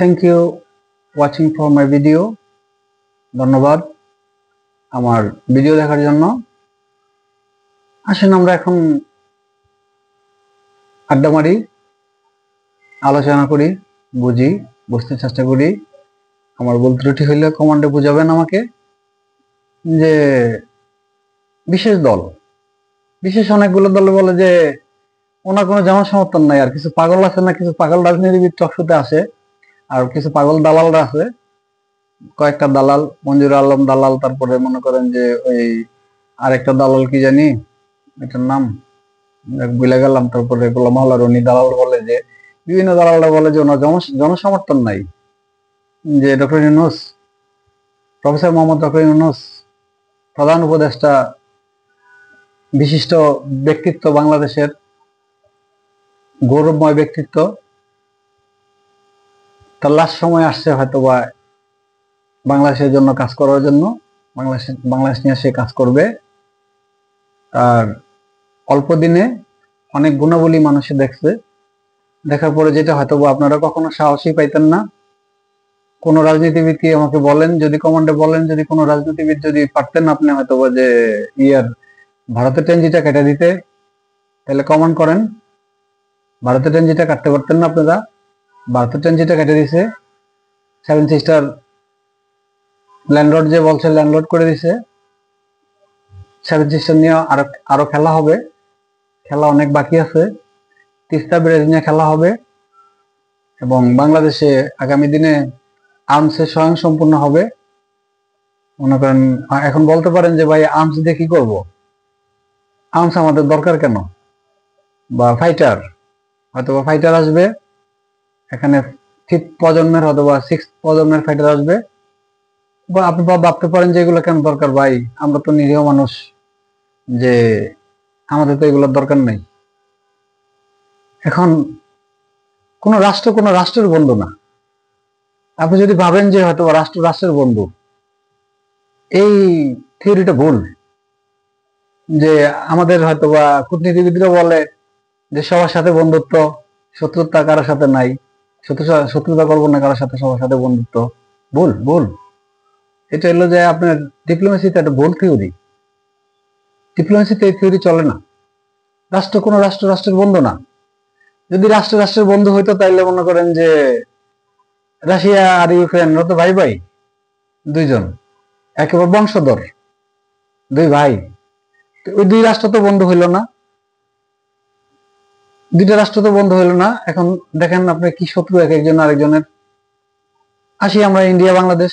Thank you watching for my video. ধন্যবাদ আমার video দেখার জন্য। আসুন আমরা এখন আড্ডা মারি, আলোচনা করি, বুঝতে চেষ্টা করি। আমার ভুল ত্রুটি হইলে কমান্ডে বুঝাবেন আমাকে। যে বিশেষ অনেকগুলো দল বলে যে ওনার কোনো জনসমর্থন নাই, আর কিছু পাগল আছে না, কিছু পাগল রাজনীতিবিদ টকশোতে আসে, আর কিছু পাগল দালালরা আছে, কয়েকটা দালাল, মঞ্জুর আলম দালাল, তারপরে মনে করেন যে ওই আরেকটা দালাল কি জানি এটার নাম ভুলে গেলাম, তারপরে গোলাম মহল্লার উনি দালাল বলে যে বিভিন্ন দালালরা বলে যে ওনার জনসমর্থন নাই, যে doctor Yunus, professor Mohammad doctor Yunus প্রধান উপদেষ্টা, বিশিষ্ট ব্যক্তিত্ব, বাংলাদেশের গৌরবময় ব্যক্তিত্ব, তার লাস্ট সময় আসছে হয়তোবা বাংলাদেশের জন্য কাজ করার জন্য। বাংলাদেশ নিয়ে সে কাজ করবে। আর অল্প দিনে অনেক গুণাবলী মানুষে দেখছে, দেখার পরে যেটা হয়তোবা আপনারা কখনো সাহসই পাইতেন না। কোন রাজনীতিবিদকে আমাকে বলেন, যদি কমান্ডে বলেন, যদি কোনো রাজনীতিবিদ যদি পারতেন আপনি হয়তোবা যে ভারতের টেনজিটা কেটে দিতে, তাহলে কমান্ড করেন। ভারতের টেনজিটা কাটতে পারতেন না আপনারা? ভারতের টেনজিটা কেটে দিছে। সেভেন সিস্টার ল্যান্ডলর্ড যে বলছে ল্যান্ডলর্ড করে দিছে। সেভেন সিস্টার নিয়ে আরো খেলা হবে, খেলা অনেক বাকি আছে। তিস্তা ব্রিজ নিয়ে খেলা হবে, এবং বাংলাদেশে আগামী দিনে আর্মসে স্বয়ং সম্পূর্ণ হবে। মনে করেন এখন বলতে পারেন যে ভাই আর্মস দিয়ে কি করবো, আর্মস আমাদের দরকার কেন, বা ফাইটার, হয়তোবা ফাইটার আসবে এখানে, ফিফথ প্রজন্মের হয়তোবা সিক্স প্রজন্মের ফাইটার আসবে। বা আপনি ভাবতে পারেন যে এগুলো কেন দরকার ভাই, আমরা তো নিরীহ মানুষ, যে আমাদের তো এগুলোর দরকার নেই। এখন কোন রাষ্ট্রের বন্ধু না। আপনি যদি ভাবেন যে হয়তো রাষ্ট্রের বন্ধু, এই থিওরিটা ভুল। যে আমাদের হয়তোবা কূটনীতিবিদরা বলে যে সবার সাথে বন্ধুত্ব, শত্রুতা কারোর সাথে নাই, শত্রুতা করবো না কারোর সাথে, সবার সাথে বন্ধুত্ব। ভুল। এটা হলো যে আপনার ডিপ্লোমেসিতে একটা ভুল থিওরি। ডিপ্লোমেসিতে এই থিওরি চলে না। কোনো রাষ্ট্রের বন্ধু না। যদি রাষ্ট্রের বন্ধু হইতো তাইলে মনে করেন যে রাশিয়া আর ইউক্রেন তো ভাই দুইজন, একেবারে বংশধর দুই ভাই। ওই দুই রাষ্ট্র তো বন্ধু হইল না, দুইটা রাষ্ট্র তো বন্ধু হইল না। এখন দেখেন আপনি কি শত্রু এক একজন আরেকজনের। আসি আমরা ইন্ডিয়া বাংলাদেশ,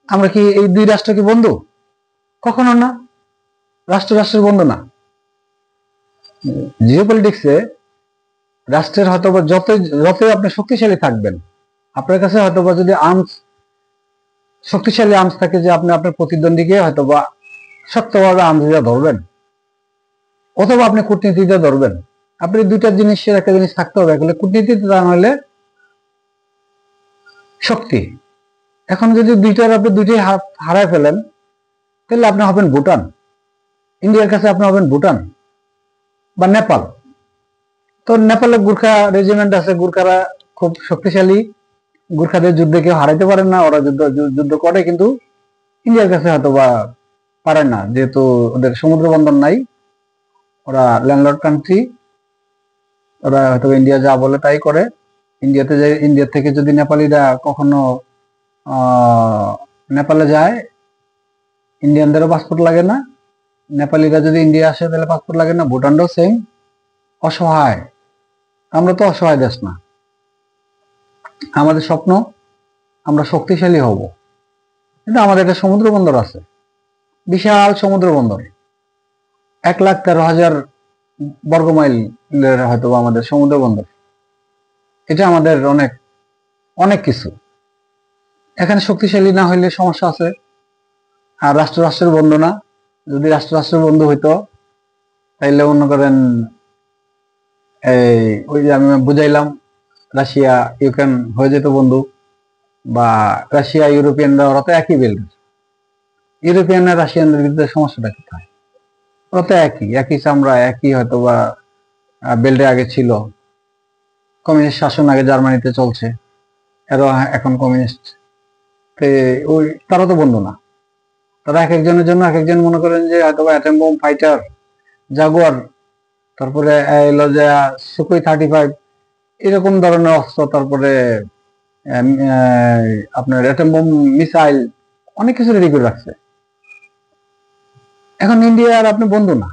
আমরা কি এই দুই রাষ্ট্র কি বন্ধু? কখনো না। রাষ্ট্রের বন্ধু না। জিওপলিটিক্সে রাষ্ট্রের হয়তোবা যতই আপনি শক্তিশালী থাকবেন, আপনার কাছে হয়তোবা যদি শক্তিশালী আর্মস থাকে, যে আপনি আপনার প্রতিদ্বন্দ্বীকে হয়তোবা শক্তভাবে আর্মস দিয়ে ধরবেন, অথবা আপনি কূটনীতিতে ধরবেন। আপনি দুইটা জিনিসের একটা জিনিস থাকতে হবে, কূটনীতিতে তা নাহলে শক্তি। এখন যদি আপনি দুইটাই হারায় ফেলেন, তাহলে আপনি হবেন ভুটান। ইন্ডিয়ার কাছে আপনি হবেন ভুটান বা নেপাল। তো নেপালে গুর্খা রেজিমেন্ট আছে, গুর্খারা খুব শক্তিশালী, গুর্খাদের যুদ্ধে কেউ হারাইতে পারে না, ওরা যুদ্ধ করে, কিন্তু ইন্ডিয়ার কাছে হয়তো বা পারে না, যেহেতু ওদের সমুদ্র বন্দর নাই, ওরা ল্যান্ডলর্ড কান্ট্রি, ওরা হয়তো ইন্ডিয়া যা বলে তাই করে। ইন্ডিয়া থেকে যদি নেপালিরা কখনো নেপালে যায়, ইন্ডিয়ানদেরও পাসপোর্ট লাগে না। নেপালিরা যদি ইন্ডিয়া আসে তাহলে পাসপোর্ট লাগে না। ভুটানটাও সেম। অসহায়। আমরা তো অসহায় দেশ না। আমাদের স্বপ্ন আমরা শক্তিশালী হব, কিন্তু আমাদের একটা সমুদ্র বন্দর আছে, বিশাল সমুদ্র বন্দর, 1,13,000 বর্গমাইলের হয়তো আমাদের সমুদ্র বন্দর। এটা আমাদের অনেক কিছু। এখানে শক্তিশালী না হইলে সমস্যা আছে। আর রাষ্ট্রের বন্ধু না। যদি রাষ্ট্রের বন্ধু হইতো তাইলে মনে করেন ওই যে আমি বুঝাইলাম, রাশিয়া ইউক্রেন হয়ে যেত বন্ধু, বা রাশিয়া ইউরোপিয়ানরা, ওরা তো একই বেল্ট। ইউরোপিয়ানরা রাশিয়ানদের ভিতরে সমস্যাটা কোথায়? ওরা তো একই চামড়া, একই হয়তো বা বেল্টে আগে ছিল। কমিউনিস্ট শাসন আগে জার্মানিতে চলছে, এরা এখন কমিউনিস্ট। ওই তারা তো বন্ধু না, তারা এক একজনের জন্য এক একজন মনে করেন যে হয়তো অ্যাটম বোম ফাইটার, জাগুয়ার, তারপরে এলো যে সুখোই 35 এরকম ধরনের অস্ত্র, তারপরে আপনার অ্যাটম বোম মিসাইল অনেক কিছু রেডি করে রাখছে। এখন ইন্ডিয়া আর আপনি বন্ধু না।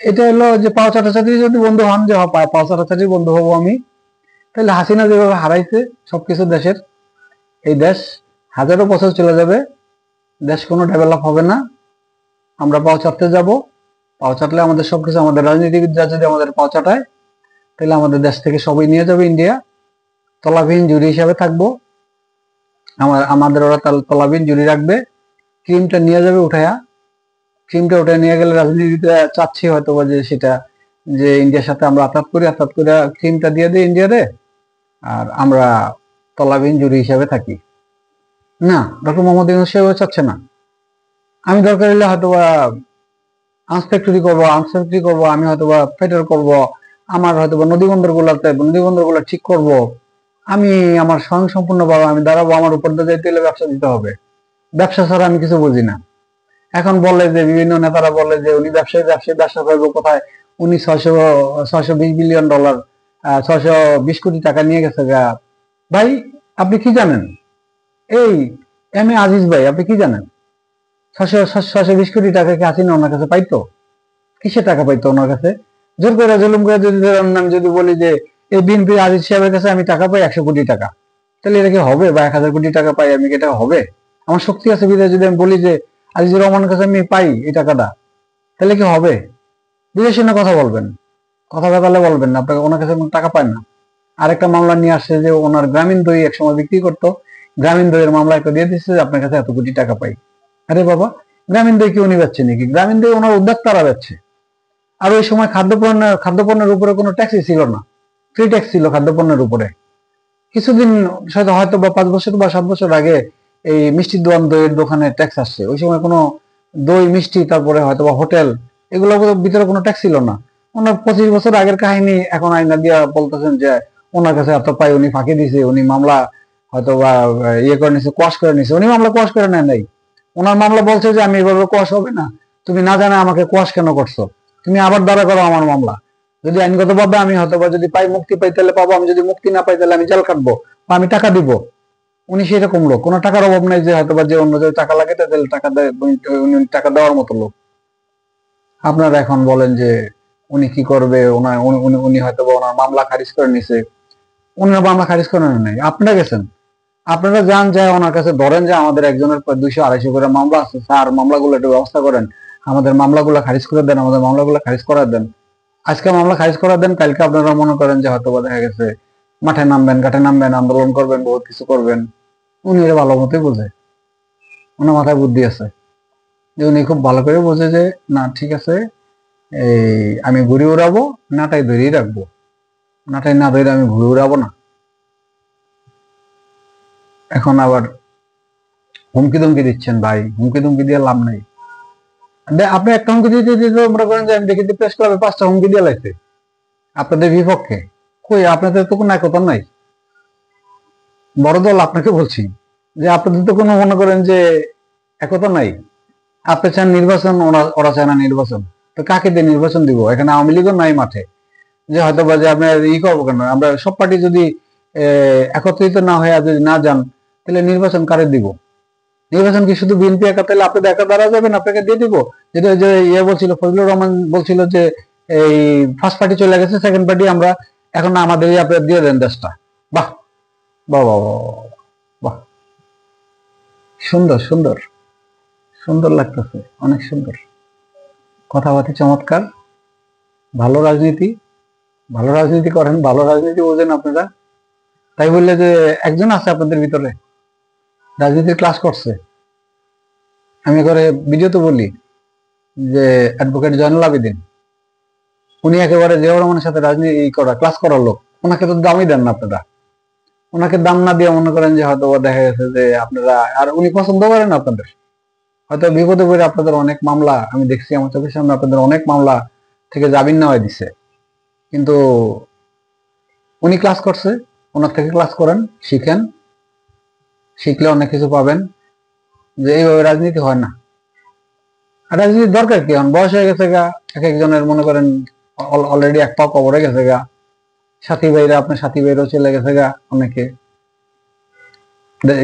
এটা হলো যে পাও চাটাচাটি যদি বন্ধু হন, যে পাও চাটাচাটি বন্ধু হবো আমি, তাহলে হাসিনা যেভাবে হারাইছে সবকিছু দেশের, এই দেশ হাজারো বছর চলে যাবে, দেশ কোনো ডেভেলপ হবে না। আমরা পাও চাটতে যাব, পাও চাটলে আমাদের সবকিছু, আমাদের রাজনীতিবিদরা যদি আমাদের পাও চাটায়, তাহলে আমাদের দেশ থেকে সবই নিয়ে যাবে ইন্ডিয়া, তলাবিহীন জুরি হিসাবে থাকবো। আমাদের ওরা তলাবিহীন জুরি রাখবে, ক্রিমটা নিয়ে যাবে উঠায়া, ক্রিমটা উঠে নিয়ে গেলে রাজনীতিতে চাচ্ছি হয়তো যে সেটা, যে ইন্ডিয়ার সাথে আমরা আতাত করি, আতাত করে ক্রিমটা দিয়ে দিই ইন্ডিয়ারে, আর আমরা তলাবিহীন জুরি হিসাবে থাকি। না, ডক্টর মোহাম্মদ ইউনূস সাহেব চাচ্ছে না। আমি দরকার হলে হয়তো আনসপেক্টরি করবো, আমি হয়তো ফাইটার করবো, আমার হয়তো নদী বন্দর গুলা ঠিক করব, আমি আমার স্বয়ং সম্পূর্ণভাবে আমি দাঁড়াবো, আমার উপর দিয়ে যাইতে হলে ব্যবসা দিতে হবে, ব্যবসা ছাড়া আমি কিছু বুঝি না। এখন বলে যে বিভিন্ন নেতারা বলে যে উনি ব্যবসা করবো কোথায়, উনি 620 বিলিয়ন ডলার, 620 কোটি টাকা নিয়ে গেছে গা। ভাই আপনি কি জানেন? এই এম এ আজিজ ভাই, আপনি কি জানেন 620 কোটি টাকা কি হাসিনা ওনার কাছে পাইতো? কিসের টাকা পাইতো ওনার কাছে? জোর করে জুলুম করে যদি আমি যদি বলি যে এই বিএনপি আজিজ সাহেবের কাছে আমি টাকা পাই 100 কোটি টাকা, তাহলে এটা কি হবে? বা 1000 কোটি টাকা পাই আমি, কি এটা হবে? আমার শক্তি আছে বিধায় যদি আমি বলি যে আজিজুর রহমানের কাছে আমি পাই এই টাকাটা, তাহলে কি হবে? বিদেশি না কথা বলবেন, কথা কাটালে বলবেন না আপনাকে, ওনার কাছে কোনো টাকা পায় না। আরেকটা মামলা নিয়ে আসছে যে ওনার গ্রামীণ দই একসময় বিক্রি করতো, গ্রামীণ দইয়ের মামলা একটা দিয়ে দিচ্ছে যে আপনার কাছে এত কোটি টাকা পাই। আরে বাবা, গ্রামীণ দই কি উনি বেচছে নাকি? গ্রামীণ দই ওনার উদ্যোক্তারা বেচছে। আর ওই সময় খাদ্যপণ্যের উপরে কোনো ট্যাক্সই ছিল না, ফ্রি ট্যাক্স ছিল খাদ্যপণ্যের উপরে। কিছুদিন হয়তো বা 5 বছর বা 7 বছর আগে এই মিষ্টির দইয়ের দোকানে ট্যাক্স আসছে। ওই সময় কোনো দই মিষ্টি, তারপরে হয়তো বা হোটেল, এগুলোর ভিতরে কোনো ট্যাক্স ছিল না। ওনার 25 বছর আগের কাহিনী এখন আইনা দিয়া বলতেছেন যে ওনার কাছে এত পাই, উনি ফাঁকি দিছে, উনি মামলা হয়তো বা ইয়ে করে নিছে, কোয়াশ করে নিছে। উনি মামলা কোয়াশ করে নেয় নাই। ওনার মামলা বলছে যে আমি এভাবে কোয়াশ হবে না, তুমি না জানা আমাকে কোয়াশ কেন করছো, তুমি আবার দাঁড়া করো আমার মামলা। যদি আইনগত ভাবে আমি হয়তো বা যদি পাই, মুক্তি পাই তাহলে পাবো, আমি যদি মুক্তি না পাই তাহলে আমি জেল কাটবো বা আমি টাকা দিব। উনি সেরকম লোক, কোনো টাকার অভাব নাই যে হয়তো বা যে অন্য যে টাকা লাগে তাহলে টাকা দেয়, উনি টাকা দেওয়ার মতো লোক। আপনারা এখন বলেন যে উনি কি করবে, উনি হয়তো বা ওনার মামলা খারিজ করে নিছে। উনার মামলা খারিজ করে নাই, আপনারা গেছেন, আপনারা যান, যায় ওনার কাছে ধরেন যে আমাদের একজনের 200-250 করে মামলা আছে, স্যার মামলাগুলো একটু ব্যবস্থা করেন, আমাদের মামলাগুলো খারিজ করে দেন, আমাদের মামলাগুলো খারিজ করা দেন। আজকে মামলা খারিজ করা দেন, কালকে আপনারা মনে করেন যে হয়তো দেখা গেছে মাঠে নামবেন, ঘাটে নামবেন, আন্দোলন করবেন, বহুত কিছু করবেন। উনি এটা ভালো মতোই বোঝে, ওনার মাথায় বুদ্ধি আছে, যে উনি খুব ভালো করে বোঝে যে না ঠিক আছে, এই আমি ঘুড়ি উড়াবো, নাটাই ধরেই রাখবো, নাটাই না ধরে আমি ঘুড়ি উড়াবো না। এখন আবার হুমকি ধমকি দিচ্ছেন, ভাই হুমকি ধমকি দিয়ে লাভ নাই। আপনি একটা হুমকি দিতে মনে করেন যে আমি দেখি প্রেস ক্লাবে 5টা হুমকি দিয়ে লাগছে আপনাদের বিপক্ষে। কই, আপনাদের তো কোনো একতা নাই। বড় দল আপনাকে বলছি যে আপনাদের তো কোনো মনে করেন যে একতা নাই। আপনি চান নির্বাচন, ওরা চায় না নির্বাচন, তো কাকে দিয়ে নির্বাচন দিব? এখানে আওয়ামী লীগও নাই মাঠে, যে হয়তো বা যে আপনার ই করবো কেন? আমরা সব পার্টি যদি একত্রিত না হয়ে যদি না যান, তাহলে নির্বাচন কারে দিব? নির্বাচন কি শুধু বিএনপি একা? তাহলে আপনাদের একা দ্বারা যাবেন, আপনাকে দিয়ে দিব। যেটা যে ইয়ে বলছিল, ফজলুর রহমান বলছিল যে এই ফার্স্ট পার্টি চলে গেছে, সেকেন্ড পার্টি আমরা এখন আমাদের আপনার দিয়ে দেন দেশটা। বাহ বাহ বাহ বাহ বাহ, সুন্দর সুন্দর সুন্দর লাগতেছে, অনেক সুন্দর কথাবার্তা, চমৎকার। ভালো রাজনীতি, ভালো রাজনীতি করেন, ভালো রাজনীতি বোঝেন আপনারা। তাই বললে যে একজন আছে আপনাদের ভিতরে রাজনীতির ক্লাস করছে, আমি করে ভিডিওতে বলি যে অ্যাডভোকেট জয়নুল আবেদিন, উনি একেবারে জিয়াউর রহমানের সাথে রাজনীতি করা ক্লাস করার লোক। ওনাকে তো দামই দেন না আপনারা, ওনাকে দাম না দিয়ে মনে করেন যে হয়তো দেখা গেছে যে আপনারা, আর উনি পছন্দ করেন আপনাদের, হয়তো বিপদে পড়ে আপনাদের অনেক মামলা আমি দেখছি আমার চোখের সামনে, আপনাদের অনেক মামলা থেকে জামিন নেওয়া দিছে, কিন্তু উনি ক্লাস করছে, ওনার থেকে ক্লাস করেন, শিখেন, শিখলে অনেক কিছু পাবেন। যে এইভাবে রাজনীতি হয় না। আর রাজনীতির দরকার কি, এখন বয়স হয়ে গেছে গা, এক একজনের মনে করেন অলরেডি এক পা কবরে গেছে গা, সাথী ভাইরা, আপনার সাথী ভাইরাও চলে গেছে গা, অনেকে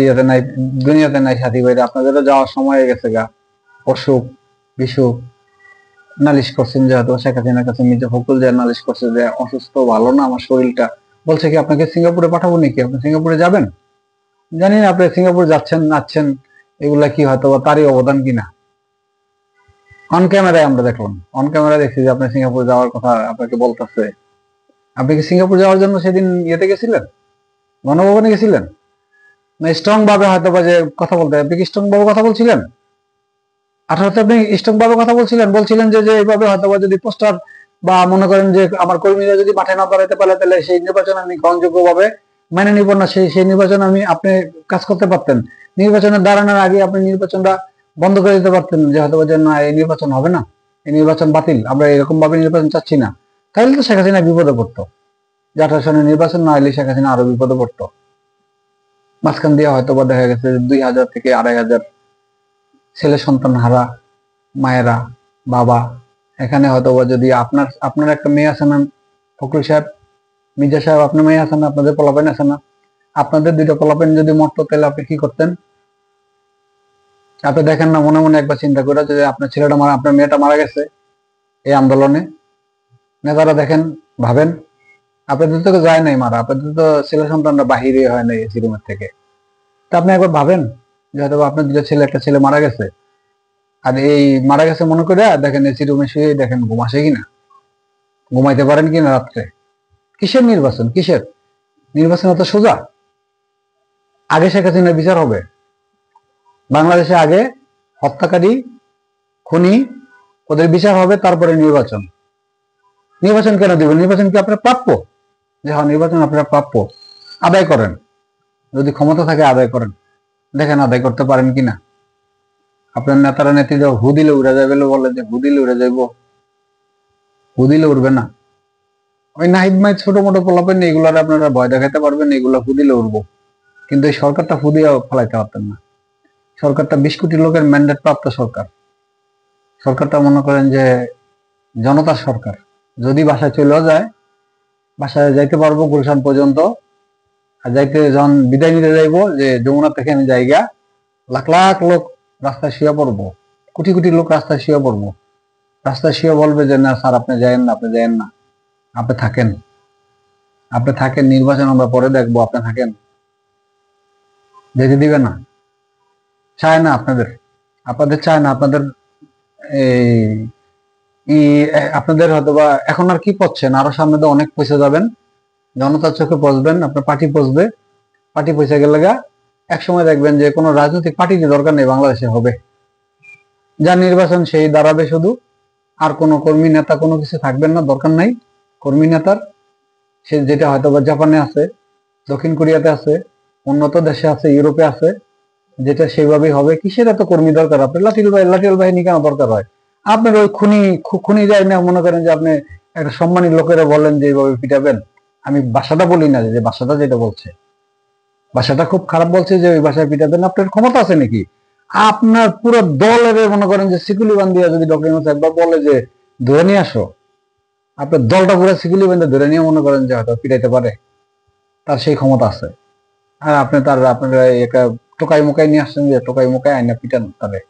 ইয়েতে নাই, দুনিয়াতে নাই সাথী ভাইরা, আপনাদেরও যাওয়ার সময় হয়ে গেছে গা। অসুখ বিসুখ নালিশ করছেন, যেহেতু শেখ হাসিনার কাছে মির্জা ফখরুল যে নালিশ করছে যে অসুস্থ, ভালো না আমার শরীরটা, বলছে কি আপনাকে সিঙ্গাপুরে পাঠাবো নাকি, আপনি সিঙ্গাপুরে যাবেন? জানি না আপনি সিঙ্গাপুরে যাচ্ছেন নাচ্ছেন, এগুলা কি হয়তো বা তারই অবদান কিনা। অন ক্যামেরায় আমরা দেখলাম, অন ক্যামেরায় দেখছি যে আপনি সিঙ্গাপুর যাওয়ার কথা আপনাকে বলতেছে। আপনি কি সিঙ্গাপুর যাওয়ার জন্য সেদিন ইয়েতে গেছিলেন, গণভবনে গেছিলেন? না স্ট্রং ভাবে হয়তো বা যে কথা বলতে, আপনি কি স্ট্রং ভাবে কথা বলছিলেন? 18তে আপনি স্ট্রং ভাবে কথা বলছিলেন যে এইভাবে হয়তো বা যদি পোস্টার বা মনে করেন যে আমার কর্মীরা যদি মাঠে না দাঁড়াতে পারে, তাহলে সেই নির্বাচন আমি গ্রহণযোগ্য ভাবে মেনে নিব না, সেই নির্বাচন আপনি কাজ করতে পারতেন। নির্বাচনে দাঁড়ানোর আগে আপনি নির্বাচনটা বন্ধ করে দিতে পারতেন, যে হয়তো যে না এই নির্বাচন হবে না, এই নির্বাচন বাতিল, আমরা এরকম ভাবে নির্বাচন চাচ্ছি না। তাহলে তো শেখ হাসিনা বিপদে পড়তো, যে 18 সনে নির্বাচন না হলে শেখ হাসিনা আরো বিপদে পড়তো। মাঝখান দিয়ে হয়তো বা দেখা গেছে 2000 থেকে 2500 ছেলে সন্তান হারা মায়েরা, বাবা, এখানে হয়তো বা যদি আপনার একটা মেয়ে আছে না ফখরুল সাহেব, মির্জা সাহেব, আপনার মেয়ে আছে না, আপনাদের পোলাপেন আছে না, আপনাদের দুইটা পোলাপেন যদি মরতো, তাহলে আপনি কি করতেন? আপনি দেখেন না মনে মনে একবার চিন্তা করে, যে আপনার ছেলেটা মারা, আপনার মেয়েটা মারা গেছে এই আন্দোলনে, নেতারা দেখেন, ভাবেন, আপনাদের তো যায় নাই মারা, আপনাদের তো ছেলে সন্তানরা বাহিরে হয় নাই এসি রুমের থেকে। তা আপনি একবার ভাবেন যে হয়তো আপনার দুটো ছেলে, একটা ছেলে মারা গেছে, আর এই মারা গেছে মনে করে দেখেন এসি রুমে শুয়ে দেখেন ঘুম আসে কিনা, ঘুমাইতে পারেন কিনা রাত্রে। কিসের নির্বাচন, কিসের নির্বাচন? এত সোজা? আগে শেখ হাসিনার বিচার হবে বাংলাদেশে, আগে হত্যাকারী খুনি ওদের বিচার হবে, তারপরে নির্বাচন। নির্বাচন কেন দিবেন? নির্বাচন কি আপনার প্রাপ্য? যে হ্যাঁ নির্বাচন আপনার প্রাপ্য, আদায় করেন, যদি ক্ষমতা থাকে আদায় করেন, দেখেন আদায় করতে পারেন কিনা। আপনার নেতারা নেত্রীরা হু দিলে উড়ে যাবে বলে, যে হু দিলে উড়ে যাইব, হু দিলে উড়বে না। ওই নাহিদ মাই ছোট মোটো পোলাপেন এগুলার আপনারা ভয় দেখাতে পারবেন, এগুলা হু দিলে উড়বো, কিন্তু এই সরকারটা হু দিয়ে ফেলাইতে পারতেন না। সরকারটা 20 কোটি লোকের ম্যান্ডেট প্রাপ্ত সরকার। সরকারটা মনে করেন যে জনতার সরকার। যদি বাসায় চলেও যায়, বাসায় যাইতে পারবো গুলশান পর্যন্ত, আর যাইতে যখন বিদায় নিতে যাইবো, যে যমুনা থেকে আমি জায়গা, লাখ লাখ লোক রাস্তায় শুয়ে পড়বো, কোটি কোটি লোক রাস্তায় শুয়ে পড়বো, রাস্তায় শুয়ে বলবে যে না স্যার আপনি যায়েন না, আপনি যায়েন না, আপনি থাকেন, আপনি থাকেন, নির্বাচন আমরা পরে দেখবো, আপনি থাকেন। যেতে দিবে না, চায় না আপনাদের চায় না, আপনাদের এই আপনাদের হয়তো বা এখন আর কি পড়ছেন, আরো সামনে তো অনেক পয়সা যাবেন, জনতার চোখে পচবেন, আপনার পার্টি পচবে, পার্টি পয়সা গেলে গা এক সময় দেখবেন যে কোনো রাজনৈতিক পার্টির দরকার নেই, বাংলাদেশে হবে যার নির্বাচন সেই দাঁড়াবে শুধু, আর কোনো কর্মী নেতা কোনো কিছু থাকবেন না, দরকার নাই কর্মী নেতার। সে যেটা হয়তো বা জাপানে আছে, দক্ষিণ কোরিয়াতে আছে, উন্নত দেশে আছে, ইউরোপে আছে, যেটা সেইভাবেই হবে। কিসের এত কর্মী দরকার? আপনার লাঠিয়াল বাহিনী কেন দরকার হয়? আপনার ওই খুনি যায় না, মনে করেন যে আপনি একটা সম্মানী লোকেরা বলেন যে এইভাবে পিটাবেন। আমি ভাষাটা বলি না, যে ভাষাটা যেটা বলছে, ভাষাটা খুব খারাপ বলছে, যে ওই ভাষায় পিটাবেন। আপনার ক্ষমতা আছে নাকি? আপনার পুরো দলের মনে করেন যে সিকুলি বান্ধিয়া যদি ডক্টর ইউনূস একবার বলে যে ধরে নিয়ে আসো, আপনার দলটা পুরো সিকুলি বান্ধে ধরে নিয়ে মনে করেন যে হয়তো পিটাইতে পারে, তার সেই ক্ষমতা আছে। আর আপনি আপনার একটা টোকাই মোকাই নিয়ে আসছেন, যে টোকাই মোকাই আইনা পিটান তাদের,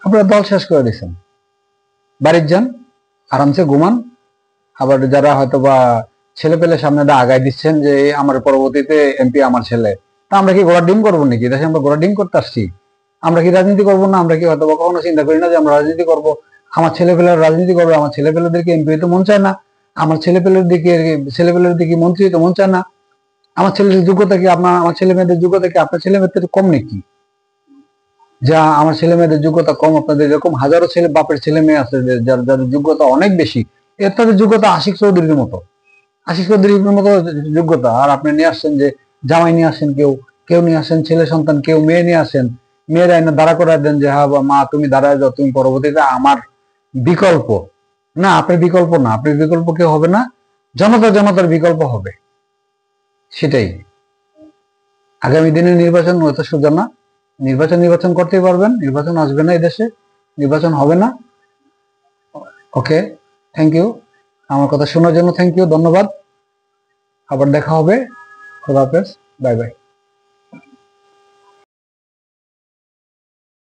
আপনারা দল শেষ করে দিচ্ছেন। বাড়ির যান, আরামসে ঘুমান। আবার যারা হয়তো বা ছেলে পেলে সামনে আগায় দিচ্ছেন যে আমার পরবর্তীতে এমপি আমার ছেলে, তা আমরা কি ঘোড়া ডিম করবো নাকি? দেশে আমরা ঘোড়া ডিম করতে আসছি? আমরা কি রাজনীতি করবো না? আমরা কি হয়তো বা কখনো চিন্তা করি না যে আমরা রাজনীতি করব? আমার ছেলে পেলের রাজনীতি করবে, আমার ছেলে পেলেদেরকে এমপি হইতে মন চায় না, আমার ছেলে পেলের দিকে মন্ত্রী হইতে মন চায় না। আমার ছেলের যোগ্যতা কি আমার ছেলে মেয়েদের যোগ্যতা কি আপনার ছেলে মেয়েদের কম নাকি? যা আমার ছেলে মেয়েদের যোগ্যতা কম, আপনাদের এরকম হাজারো বাপের ছেলে মেয়ে আছে যাদের যোগ্যতা অনেক বেশি, এর তাদের যোগ্যতা আশিক চৌধুরীর মতো, আশিস চৌধুরীর মতো যোগ্যতা। আর আপনি নিয়ে আসছেন যে জামাই নিয়ে আসেন, কেউ কেউ নিয়ে আসেন ছেলে সন্তান, কেউ মেয়ে নিয়ে আসেন, মেয়েরা এনে দাঁড়া করে দেন যে হ্যাঁ মা তুমি দাঁড়ায় যাও, তুমি পরবর্তীতে আমার বিকল্প। না, আপনার বিকল্প না, আপনার বিকল্প কেউ হবে না, জনতার বিকল্প হবে। সেটাই। আগামী দিনে নির্বাচন অত সোজা না। নির্বাচন করতেই পারবেন, নির্বাচন আসবে না, এদেশে নির্বাচন হবে না। ওকে, থ্যাংক ইউ। আমার কথা শোনার জন্য থ্যাংক ইউ, ধন্যবাদ। আবার দেখা হবে। খোদা হাফেজ, বাই বাই।